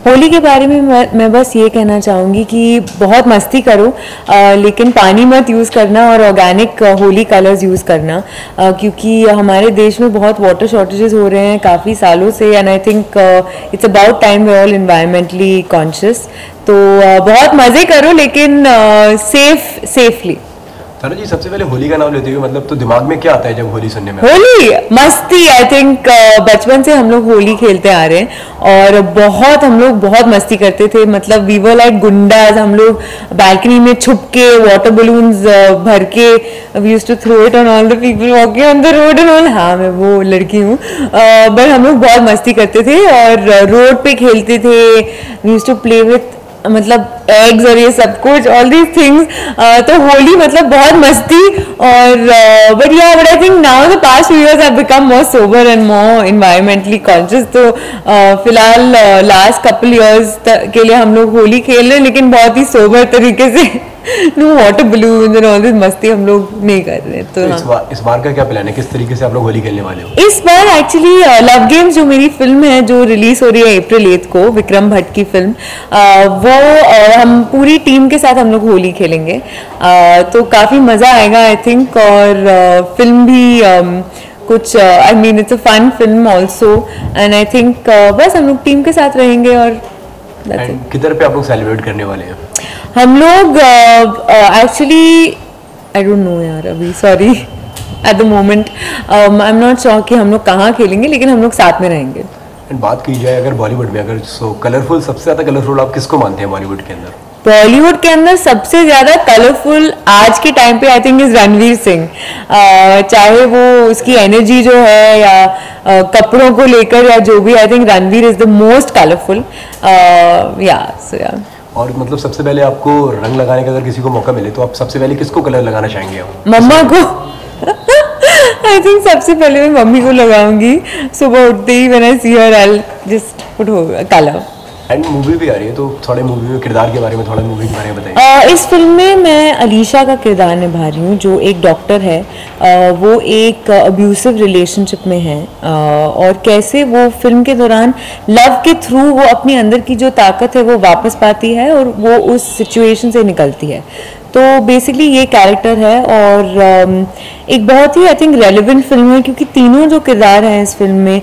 होली के बारे में मैं बस ये कहना चाहूँगी कि बहुत मस्ती करो, लेकिन पानी मत यूज़ करना और ऑर्गेनिक होली कलर्स यूज़ करना, क्योंकि हमारे देश में बहुत वाटर शॉर्टेजेस हो रहे हैं काफ़ी सालों से, and I think it's about time we all environmentally conscious. तो बहुत मज़े करो, लेकिन सेफली। तारा जी, सबसे पहले होली का नाम लेते हुए मतलब तो दिमाग में क्या आता है जब होली सुनने में? होली मस्ती। आई थिंक बचपन से हम लोग होली खेलते आ रहे हैं और हम लोग बहुत मस्ती करते थे। मतलब वी वर लाइक गुंडाज। हम लोग बालकनी में छुप के वाटर बलून्स भर के we used to throw it on all the people walking on the road and all. हाँ, मैं वो लड़की हूँ, बट हम लोग बहुत मस्ती करते थे और रोड पे खेलते थे। We used to play with मतलब एग्स और ये सब कुछ, ऑल दीज थिंग्स। तो होली मतलब बहुत मस्ती। और but I think now the past few years have become more sober and more environmentally conscious. तो फिलहाल लास्ट कपल इयर्स के लिए हम लोग होली खेल रहे हैं, लेकिन बहुत ही सोबर तरीके से। No water balloons and all this मस्ती हम लोग नहीं कर रहे। तो इस बार का क्या प्लान है? किस तरीके से आप लोग होली खेलने वाले हो? इस बार एक्चुअली लव गेम्स जो मेरी फिल्म है जो रिलीज हो रही है अप्रैल 8 को, विक्रम भट्ट की फिल्म, वो हम पूरी टीम के साथ हम लोग होली खेलेंगे। तो काफ़ी मज़ा आएगा आई थिंक। और फिल्म भी कुछ I mean it's a fun film also, and I think बस हम लोग टीम के साथ रहेंगे। और किधर पे आप लोग सेलिब्रेट करने वाले हैं? हम लोग एक्चुअली आई डोंट नो यार, अभी sorry at the moment I am not sure कि हम लोग कहाँ खेलेंगे, लेकिन हम लोग साथ में रहेंगे। बात की जाए अगर बॉलीवुड में, अगर कलरफुल, सबसे ज़्यादा कलरफुल आप किसको मानते हैं बॉलीवुड के अंदर? बॉलीवुड के अंदर सबसे ज़्यादा कलरफुल आज के टाइम पे I think is Ranveer Singh. चाहे वो उसकी एनर्जी जो है या कपड़ों को लेकर या जो भी, I think Ranveer is the most colourful. और मतलब सबसे पहले आपको रंग लगाने का अगर किसी को मौका मिले तो आप सबसे पहले किसको कलर लगाना चाहेंगे? आप मम्मा को। आई थिंक सबसे पहले मैं मम्मी को लगाऊंगी। सुबह उठते ही when I see her I will just put colour. And movie भी आ रही है, तो थोड़े मूवी में किरदार के बारे में, थोड़ा मूवी के बारे में बताइए। इस फिल्म में मैं अलीशा का किरदार निभा रही हूँ, जो एक डॉक्टर है। वो एक अब्यूसिव रिलेशनशिप में है, और कैसे वो फिल्म के दौरान लव के थ्रू वो अपनी अंदर की जो ताकत है वो वापस पाती है और वो उस सिचुएशन से निकलती है। तो बेसिकली ये कैरेक्टर है, और एक बहुत ही आई थिंक रेलिवेंट फिल्म है, क्योंकि तीनों जो किरदार हैं इस फिल्म में,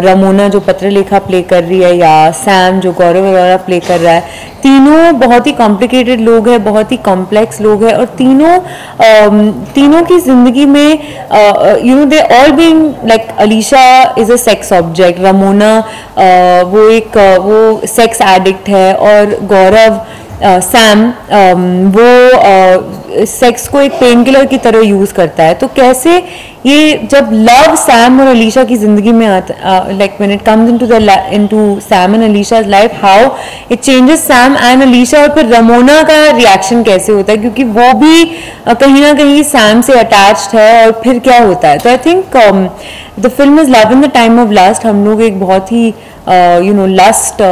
रमोना जो पत्रलेखा प्ले कर रही है या सैम जो गौरव अरोरा प्ले कर रहा है, तीनों बहुत ही कॉम्प्लिकेटेड लोग हैं, बहुत ही कॉम्प्लेक्स लोग हैं। और तीनों की ज़िंदगी में you know they all being like Alisha is a sex object, Ramona वो सेक्स एडिक्ट है, और गौरव सैम वो सेक्स को एक पेन किलर की तरह यूज़ करता है। तो कैसे ये जब लव सैम और अलीशा की ज़िंदगी में आता, like when it comes into Sam and अलीशा's life, how it changes Sam and Alisha. और फिर रमोना का रिएक्शन कैसे होता है, क्योंकि वो भी कहीं ना कहीं सैम से अटैच्ड है, और फिर क्या होता है। तो I think the film is love in the time of last. हम लोग एक बहुत ही लस्ट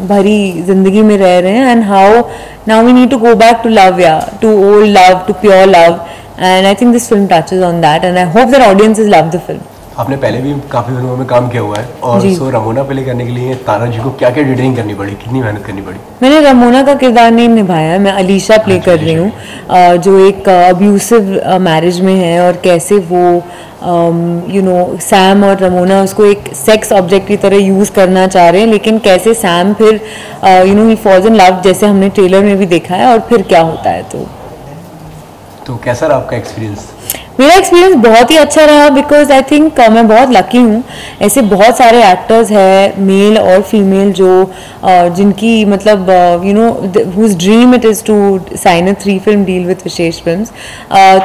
भरी जिंदगी में रह रहे हैं, and how now we need to go back to love, to old love, to pure love, and I think this film touches on that, and I hope that audiences love the film. आपने पहले भी काफ़ी फिल्मों में काम किया हुआ है, और सो रमोना प्ले करने के लिए तारा जी को क्या क्या एडिटिंग करनी पड़ी, कितनी मेहनत करनी पड़ी? मैंने रमोना का किरदार नहीं निभाया, मैं अलीशा प्ले कर रही हूँ, जो एक अब्यूसिव मैरिज में है, और कैसे वो सैम और रमोना उसको एक सेक्स ऑब्जेक्ट की तरह यूज़ करना चाह रहे हैं, लेकिन कैसे सैम फिर ही फॉल्स इन लव, जैसे हमने ट्रेलर में भी देखा है, और फिर क्या होता है। तो कैसा रहा आपका एक्सपीरियंस? मेरा एक्सपीरियंस बहुत ही अच्छा रहा, बिकॉज आई थिंक मैं बहुत लकी हूँ। ऐसे बहुत सारे एक्टर्स हैं, मेल और फीमेल, जो जिनकी मतलब whose dream it is to sign a 3 film deal with Vishesh films.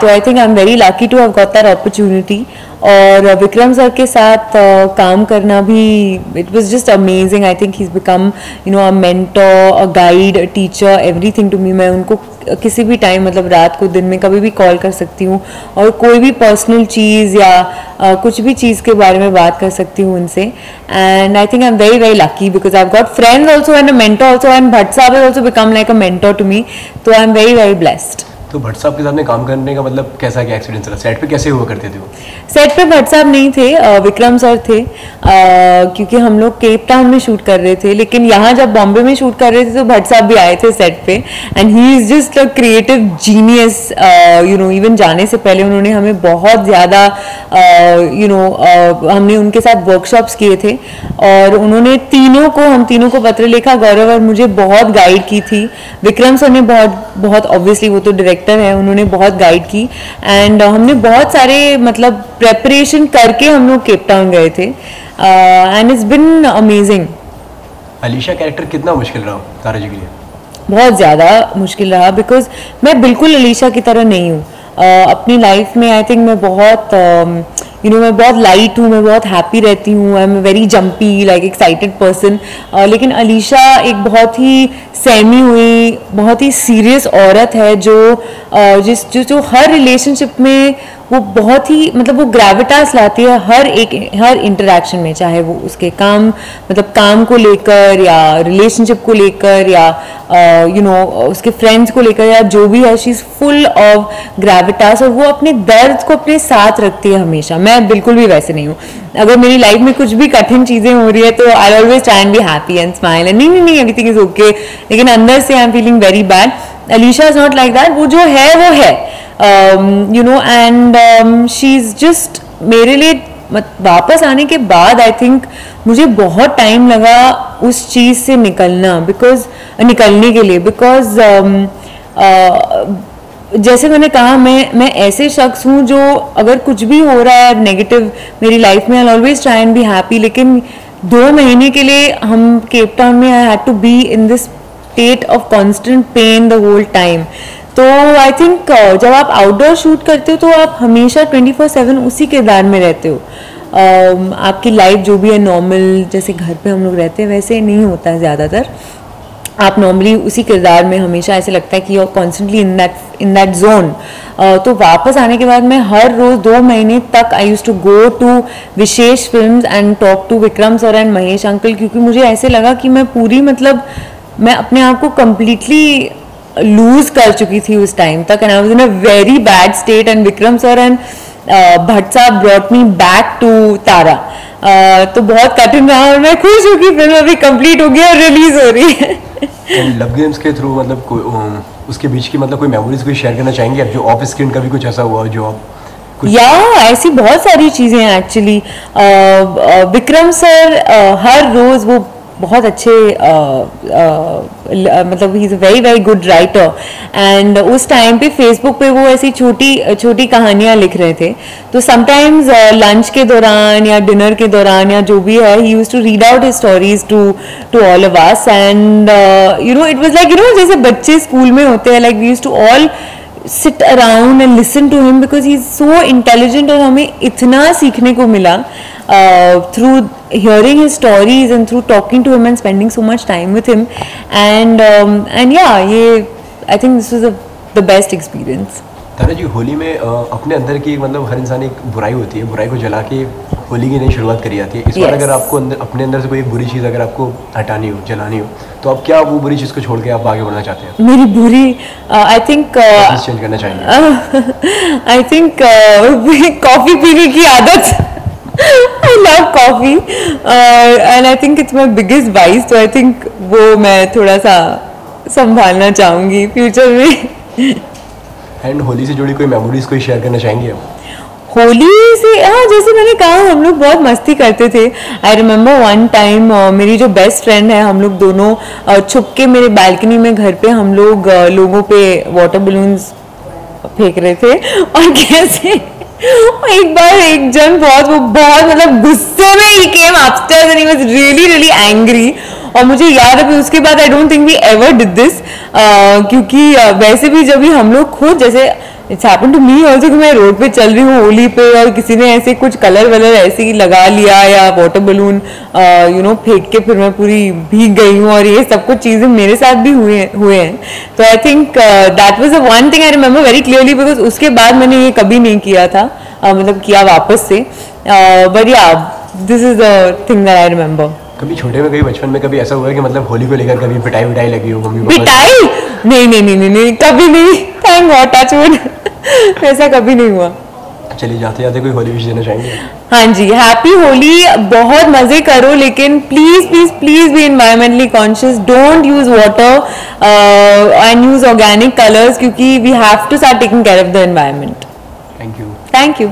तो I think I am very lucky to have got that opportunity. और विक्रम सर के साथ काम करना भी, it was just amazing. I think he is become a mentor, a guide, a teacher, everything to me. मैं उनको किसी भी टाइम, मतलब रात को, दिन में, कभी भी कॉल कर सकती हूँ, और कोई भी पर्सनल चीज़ या कुछ भी चीज़ के बारे में बात कर सकती हूँ उनसे। And I think I am very very lucky, because I have got friends also and a mentor also, and Bhatt साहब has also become like a mentor to me. तो I am very very blessed. तो भट्ट साहब के साथ में काम करने का मतलब कैसा क्या एक्सपीरियंस रहा, सेट पे कैसे हुआ करते थे वो? सेट पे भट्ट साहब नहीं थे, विक्रम सर थे, क्योंकि हम लोग केप टाउन में शूट कर रहे थे, लेकिन यहाँ जब बॉम्बे में शूट कर रहे थे तो भट्ट साहब भी आए थे सेट पे, and he is just a creative genius. You know even जाने से पहले उन्होंने हमें बहुत ज़्यादा हमने उनके साथ वर्कशॉप्स किए थे, और उन्होंने हम तीनों को पत्र लिखा, गौरव और मुझे बहुत गाइड की थी। विक्रम सर ने बहुत ऑब्वियसली वो तो डायरेक्टर है, उन्होंने बहुत गाइड की, एंड हमने बहुत सारे मतलब प्रेपरेशन करके हम लोग केप टाउन गए थे, and it's been amazing. Alisha character कितना मुश्किल रहा तारा जी के लिए? बहुत ज़्यादा मुश्किल रहा, बिकॉज मैं बिल्कुल अलीशा की तरह नहीं हूँ। अपनी लाइफ में आई थिंक मैं बहुत मैं बहुत लाइट हूँ, मैं बहुत हैप्पी रहती हूँ, आई am very jumpy like excited person, लेकिन अलीशा एक बहुत ही सहमी हुई, बहुत ही सीरियस औरत है जो हर रिलेशनशिप में वो बहुत ही मतलब वो ग्रेविटास लाती है हर इंटरेक्शन में, चाहे वो उसके काम को लेकर या रिलेशनशिप को लेकर या उसके फ्रेंड्स को लेकर या जो भी है, she is full of Gravitas, और वो अपने दर्द को अपने साथ रखती है हमेशा। मैं बिल्कुल भी वैसे नहीं हूँ। अगर मेरी लाइफ में कुछ भी कठिन चीज़ें हो रही है तो आई always try and be happy and smile and नहीं एवरीथिंग इज ओके, लेकिन अंदर से I am feeling very bad. Alisha is not like that, वो जो है वो है, एंड शी इज जस्ट मेरे लिए वापस आने के बाद आई थिंक मुझे बहुत टाइम लगा उस चीज़ से निकलने के लिए, बिकॉज जैसे मैंने कहा मैं ऐसे शख्स हूँ जो अगर कुछ भी हो रहा है नेगेटिव मेरी लाइफ में, I always try and be happy, लेकिन 2 महीने के लिए हम केप टाउन में I had to be in this state of constant pain the whole time. तो आई थिंक जब आप आउटडोर शूट करते हो तो आप हमेशा 24/7 उसी किरदार में रहते हो। आपकी लाइफ जो भी है नॉर्मल, जैसे घर पे हम लोग रहते हैं वैसे नहीं होता है ज़्यादातर। आप नॉर्मली उसी किरदार में हमेशा ऐसे लगता है कि you are constantly in that zone. तो वापस आने के बाद मैं हर रोज़ 2 महीने तक I use to go to Vishesh films and talk to Vikram sir and Mahesh uncle, क्योंकि मुझे ऐसे लगा कि मैं अपने आप को कम्प्लीटली लूज कर चुकी थी उस टाइम तक, and I was in a very bad state, and Vikram sir and Bhatt साहब ब्रॉट मी बैक टू तारा। तो बहुत कठिन रहा, और मैं खुश हूँ कि फिल्म अभी कंप्लीट हो गई और रिलीज हो रही है। लव गेम्स के थ्रू मतलब उसके बीच की मतलब कोई मेमोरीज कोई शेयर करना चाहेंगे आप, जो ऑफ स्क्रीन कभी कुछ ऐसा हुआ जो आप ऐसी बहुत सारी चीज़ें हैं एक्चुअली। विक्रम सर हर रोज़ वो बहुत अच्छे मतलब he is a very good writer, and उस टाइम पे फेसबुक पे वो ऐसी छोटी कहानियाँ लिख रहे थे। तो समटाइम्स लंच के दौरान या डिनर के दौरान या जो भी है, he used to read out his stories to all of us, and it was like जैसे बच्चे स्कूल में होते हैं, like we used to all sit around and listen to him because he's so intelligent, और हमें इतना सीखने को मिला through hearing his stories and through talking to him and spending so much time with him, and I think this was the best experience. तारा जी, होली में अपने अंदर की मतलब हर इंसान एक बुराई होती है, बुराई को जला के होली की नई शुरुआत करी जाती है। इस बार अगर आपको अपने अंदर से कोई एक बुरी चीज़ अगर आपको हटानी हो, जलानी हो, तो आप क्या वो बुरी चीज़ को छोड़ के आप आगे बढ़ना चाहते हैं? मेरी बुरी आई थिंक चेंज करना चाहेंगे? आई थिंक कॉफ़ी पीने की आदत। I love coffee and I think it's my biggest vice, तो I think वो मैं थोड़ा सा संभालना चाहूँगी फ्यूचर में। एंड होली से जुड़ी कोई मेमोरीज कोई शेयर करना चाहेंगे आप? होली से जैसे मैंने कहा हम लोग बहुत मस्ती करते थे। आई रिमेम्बर वन टाइम मेरी जो बेस्ट फ्रेंड है, हम लोग दोनों छुप के मेरे बालकनी में घर पे हम लोग लोगों पे वाटर बलून्स फेंक रहे थे, और कैसे एक बार एक जन बहुत मतलब गुस्से में he came upstairs and he was really angry, और मुझे याद है उसके बाद I don't think we ever did this, क्योंकि वैसे भी जब भी हम लोग खुद जैसे it's happen to me also कि मैं रोड पे चल रही हूँ होली पे और किसी ने ऐसे कुछ कलर ऐसे ही लगा लिया या वाटर बलून फेंक के फिर मैं पूरी भीग गई हूँ, और ये सब कुछ चीज़ें मेरे साथ भी हुए हैं। तो I think that was the one thing I remember very clearly, because उसके बाद मैंने ये कभी नहीं किया था, मतलब किया वापस से, बट या this is the thing that I remember. कभी छोटे में कभी बचपन में कभी ऐसा हुआ है कि मतलब होली को लेकर कभी पिटाई लगी हो मम्मी पापा? पिटाई नहीं नहीं नहीं नहीं नहीं, कभी नहीं, थैंक गॉड, टच वुड। ऐसा कभी नहीं हुआ। चलिए जाते जाते कोई होली विश देना चाहेंगे? हाँ जी, हैप्पी होली, बहुत मजे करो, लेकिन please please please be environmentally conscious, don't use water and use organic colours, क्योंकि we have to start taking care of the environment. Thank you. Thank you.